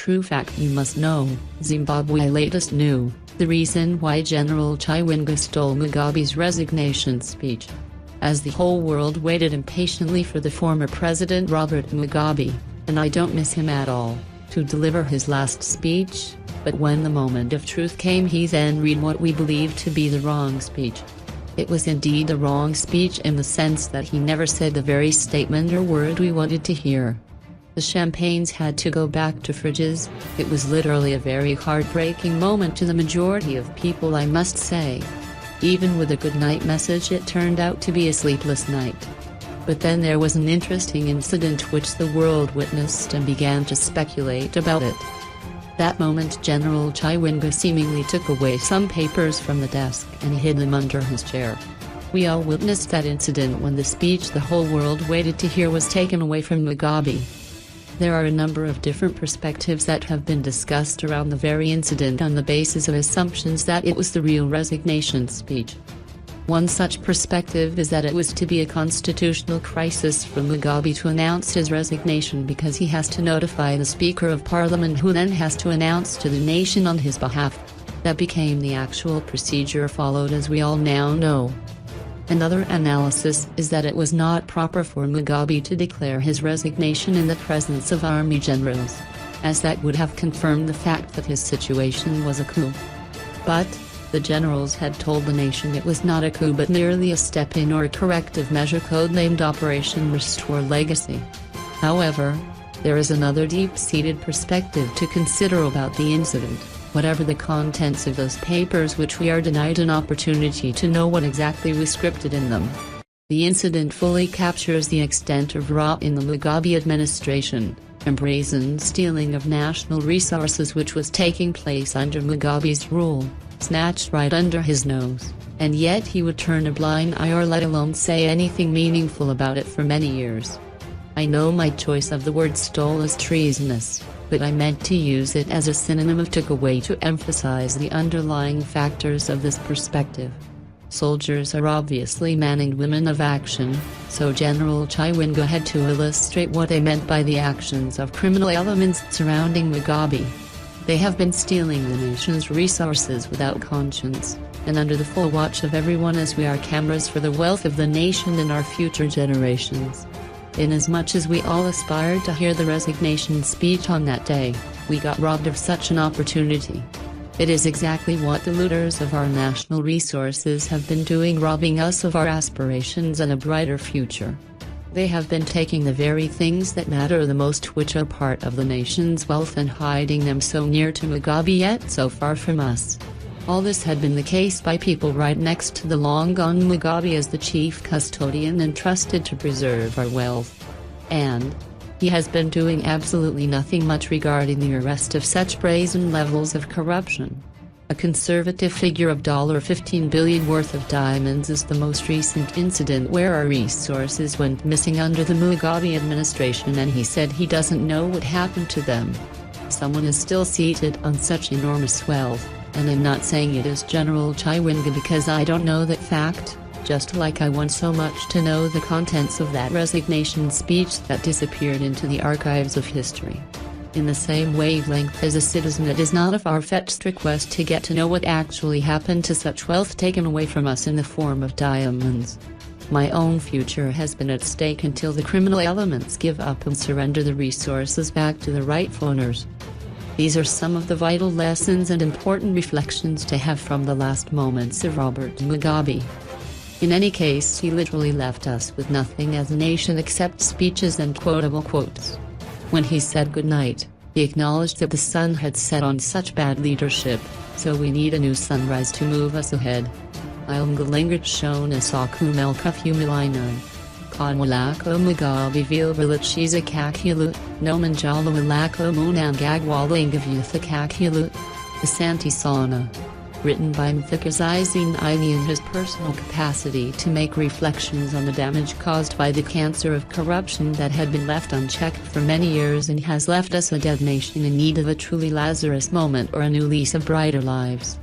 true fact you must know, Zimbabwe latest new, the reason why General Chiwenga stole Mugabe's resignation speech. As the whole world waited impatiently for the former president Robert Mugabe, and I don't miss him at all, to deliver his last speech, but when the moment of truth came he then read what we believed to be the wrong speech. It was indeed the wrong speech in the sense that he never said the very statement or word we wanted to hear. The champagnes had to go back to fridges. It was literally a very heartbreaking moment to the majority of people, I must say. Even with a good night message it turned out to be a sleepless night. But then there was an interesting incident which the world witnessed and began to speculate about it. That moment General Chiwenga seemingly took away some papers from the desk and hid them under his chair. We all witnessed that incident when the speech the whole world waited to hear was taken away from Mugabe. There are a number of different perspectives that have been discussed around the very incident on the basis of assumptions that it was the real resignation speech. One such perspective is that it was to be a constitutional crisis for Mugabe to announce his resignation because he has to notify the Speaker of Parliament who then has to announce to the nation on his behalf. That became the actual procedure followed, as we all now know. Another analysis is that it was not proper for Mugabe to declare his resignation in the presence of army generals, as that would have confirmed the fact that his situation was a coup. But the generals had told the nation it was not a coup but merely a step-in or a corrective measure codenamed Operation Restore Legacy. However, there is another deep-seated perspective to consider about the incident, whatever the contents of those papers which we are denied an opportunity to know what exactly was scripted in them. The incident fully captures the extent of rot in the Mugabe administration, and brazen stealing of national resources which was taking place under Mugabe's rule, snatched right under his nose, and yet he would turn a blind eye or let alone say anything meaningful about it for many years. I know my choice of the word stole is treasonous, but I meant to use it as a synonym of took away to emphasize the underlying factors of this perspective. Soldiers are obviously men and women of action, so General Chiwenga had to illustrate what they meant by the actions of criminal elements surrounding Mugabe. They have been stealing the nation's resources without conscience, and under the full watch of everyone as we are cameras for the wealth of the nation and our future generations. Inasmuch as we all aspired to hear the resignation speech on that day, we got robbed of such an opportunity. It is exactly what the looters of our national resources have been doing, robbing us of our aspirations and a brighter future. They have been taking the very things that matter the most, which are part of the nation's wealth, and hiding them so near to Mugabe yet so far from us. All this had been the case by people right next to the long-gone Mugabe as the chief custodian entrusted to preserve our wealth. And he has been doing absolutely nothing much regarding the arrest of such brazen levels of corruption. A conservative figure of $15 billion worth of diamonds is the most recent incident where our resources went missing under the Mugabe administration, and he said he doesn't know what happened to them. Someone is still seated on such enormous wealth, and I'm not saying it is General Chiwenga because I don't know that fact, just like I want so much to know the contents of that resignation speech that disappeared into the archives of history. In the same wavelength as a citizen, it is not a far-fetched request to get to know what actually happened to such wealth taken away from us in the form of diamonds. My own future has been at stake until the criminal elements give up and surrender the resources back to the rightful owners. These are some of the vital lessons and important reflections to have from the last moments of Robert Mugabe. In any case, he literally left us with nothing as a nation except speeches and quotable quotes. When he said goodnight, he acknowledged that the sun had set on such bad leadership, so we need a new sunrise to move us ahead. Ilmgalingat Shona Sakumelka Fumilinai. Konwalako Mugabe Vilvilichiza Kakilu, Nomanjalo Ilako Munangagwalingavutha Kakilu. Asanti Sauna. Written by Mthikazizine Ini in his personal capacity to make reflections on the damage caused by the cancer of corruption that had been left unchecked for many years and has left us a dead nation in need of a truly Lazarus moment or a new lease of brighter lives.